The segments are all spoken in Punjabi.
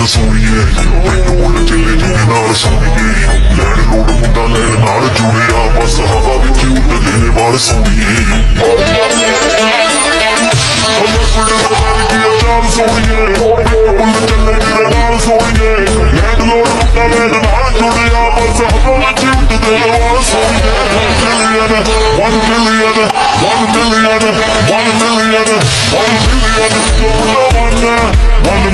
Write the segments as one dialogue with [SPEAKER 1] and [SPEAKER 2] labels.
[SPEAKER 1] ਸੋਣੀਏ ਮੈਨੂੰ ਚੱਲੇ ਜਿਹਦੇ ਨਾਲ ਸੋਣੀਏ ਲੈਣ ਲੋੜ ਮੁੰਡਾ ਲੈਣ ਨਾਲ ਜੁੜਿਆ ਬਸ ਹਵਾ ਵਿੱਚ ਉੱਡਦੇ ਨੇ ਵਾਲ ਸੋਣੀਏ ਸੋਣੀਏ ਮੁੰਡਾ ਚੱਲੇ ਜਿਹਦੇ ਨਾਲ ਸੋਣੀਏ ਲੈਣ ਲੋੜ ਮੁੰਡਾ ਲੈਣ ਨਾਲ ਜੁੜਿਆ ਬਸ ਹਵਾ ਵਿੱਚ ਉੱਡਦੇ ਨੇ ਵਾਲ ਸੋਣੀਏ 1 million, 1 million, 1 million, 1 million, 1 million,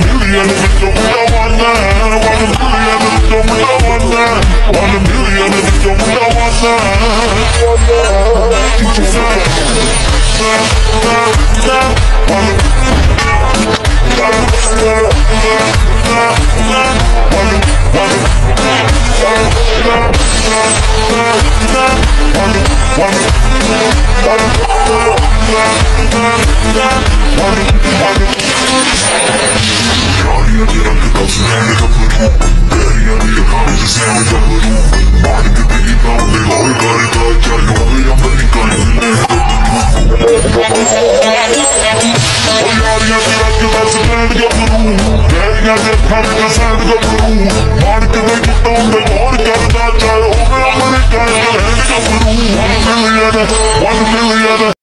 [SPEAKER 1] 1